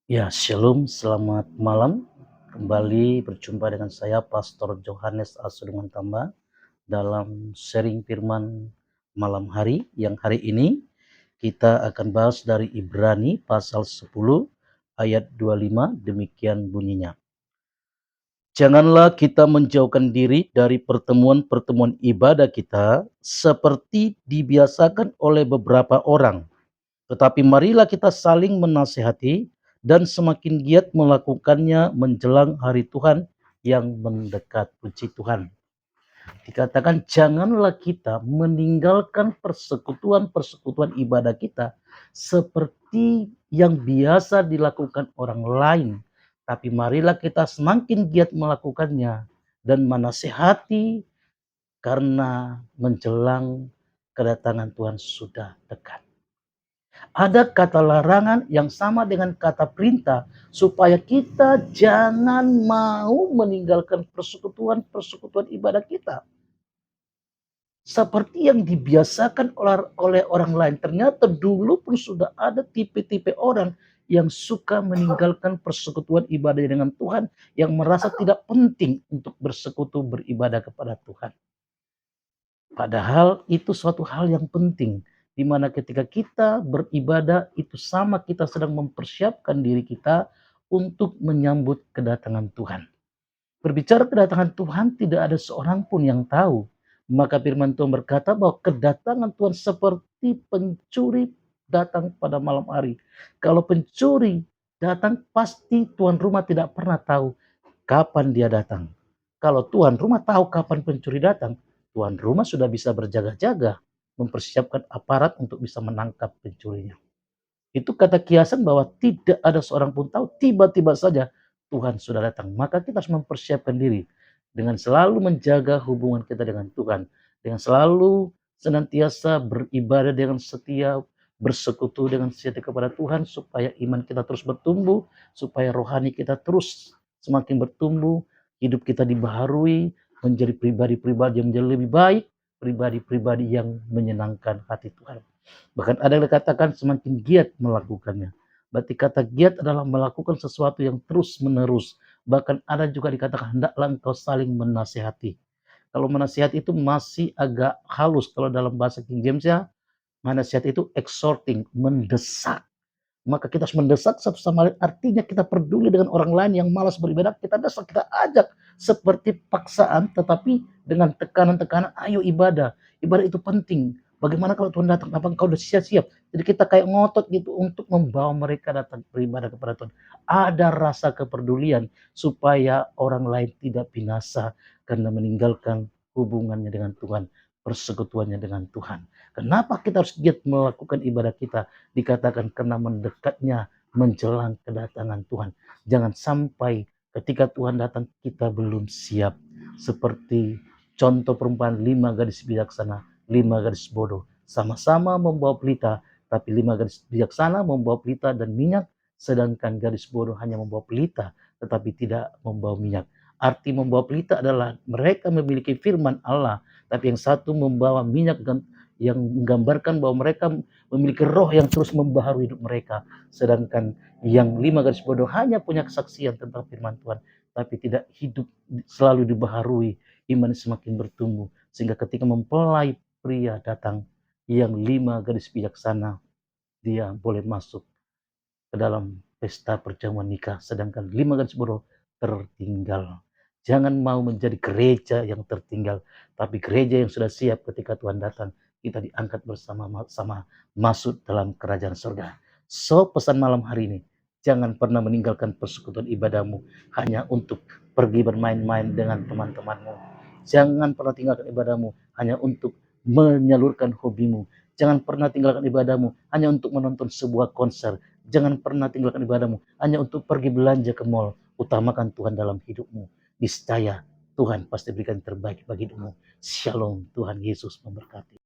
Ya, shalom, selamat malam. Kembali berjumpa dengan saya, Pastor Johannes Asudungan Tamba, dalam sharing firman malam hari, yang hari ini kita akan bahas dari Ibrani pasal 10 ayat 25, demikian bunyinya. Janganlah kita menjauhkan diri dari pertemuan-pertemuan ibadah kita seperti dibiasakan oleh beberapa orang, tetapi marilah kita saling menasihati dan semakin giat melakukannya menjelang hari Tuhan yang mendekat. Puji Tuhan. Dikatakan janganlah kita meninggalkan persekutuan-persekutuan ibadah kita seperti yang biasa dilakukan orang lain. Tapi marilah kita semakin giat melakukannya dan menasihati karena menjelang kedatangan Tuhan sudah dekat. Ada kata larangan yang sama dengan kata perintah supaya kita jangan mau meninggalkan persekutuan-persekutuan ibadah kita. Seperti yang dibiasakan oleh orang lain. Ternyata dulu pun sudah ada tipe-tipe orang yang suka meninggalkan persekutuan ibadah dengan Tuhan, yang merasa tidak penting untuk bersekutu beribadah kepada Tuhan. Padahal itu suatu hal yang penting, di mana ketika kita beribadah itu sama kita sedang mempersiapkan diri kita untuk menyambut kedatangan Tuhan. Berbicara kedatangan Tuhan tidak ada seorang pun yang tahu. Maka firman Tuhan berkata bahwa kedatangan Tuhan seperti pencuri datang pada malam hari. Kalau pencuri datang pasti tuan rumah tidak pernah tahu kapan dia datang. Kalau tuan rumah tahu kapan pencuri datang, tuan rumah sudah bisa berjaga-jaga, mempersiapkan aparat untuk bisa menangkap pencurinya. Itu kata kiasan bahwa tidak ada seorang pun tahu, tiba-tiba saja Tuhan sudah datang. Maka kita harus mempersiapkan diri dengan selalu menjaga hubungan kita dengan Tuhan, dengan selalu senantiasa beribadah dengan setia, bersekutu dengan setia kepada Tuhan, supaya iman kita terus bertumbuh, supaya rohani kita terus semakin bertumbuh, hidup kita dibaharui, menjadi pribadi-pribadi yang menjadi lebih baik, pribadi-pribadi yang menyenangkan hati Tuhan. Bahkan ada yang dikatakan semakin giat melakukannya. Berarti kata giat adalah melakukan sesuatu yang terus menerus. Bahkan ada juga dikatakan hendaklah engkau saling menasihati. Kalau menasihati itu masih agak halus. Kalau dalam bahasa King James ya, menasihati itu exhorting, mendesak. Maka kita harus mendesak satu sama lain. Artinya kita peduli dengan orang lain yang malas beribadah. Kita desak, kita ajak seperti paksaan, tetapi dengan tekanan-tekanan, ayo ibadah. Ibadah itu penting. Bagaimana kalau Tuhan datang? Apa engkau sudah siap-siap? Jadi kita kayak ngotot gitu untuk membawa mereka datang beribadah kepada Tuhan. Ada rasa kepedulian supaya orang lain tidak binasa karena meninggalkan hubungannya dengan Tuhan, persekutuannya dengan Tuhan. Kenapa kita harus giat melakukan ibadah kita? Dikatakan karena mendekatnya menjelang kedatangan Tuhan. Jangan sampai ketika Tuhan datang kita belum siap. Seperti contoh perumpamaan 5 gadis bijaksana, 5 gadis bodoh. Sama-sama membawa pelita, tapi 5 gadis bijaksana membawa pelita dan minyak, sedangkan gadis bodoh hanya membawa pelita, tetapi tidak membawa minyak. Arti membawa pelita adalah mereka memiliki firman Allah, tapi yang satu membawa minyak yang menggambarkan bahwa mereka memiliki roh yang terus membaharui hidup mereka. Sedangkan yang 5 gadis bodoh hanya punya kesaksian tentang firman Tuhan, tapi tidak hidup selalu dibaharui, iman semakin bertumbuh. Sehingga ketika mempelai pria datang, yang 5 gadis bijaksana, dia boleh masuk ke dalam pesta perjamuan nikah, sedangkan 5 gadis bodoh tertinggal. Jangan mau menjadi gereja yang tertinggal, tapi gereja yang sudah siap ketika Tuhan datang, kita diangkat bersama-sama masuk dalam kerajaan surga. So, pesan malam hari ini, jangan pernah meninggalkan persekutuan ibadahmu hanya untuk pergi bermain-main dengan teman-temanmu. Jangan pernah tinggalkan ibadahmu hanya untuk menyalurkan hobimu. Jangan pernah tinggalkan ibadahmu hanya untuk menonton sebuah konser. Jangan pernah tinggalkan ibadahmu hanya untuk pergi belanja ke mall. Utamakan Tuhan dalam hidupmu. Niscaya Tuhan pasti berikan terbaik bagi hidupmu. Shalom, Tuhan Yesus memberkati.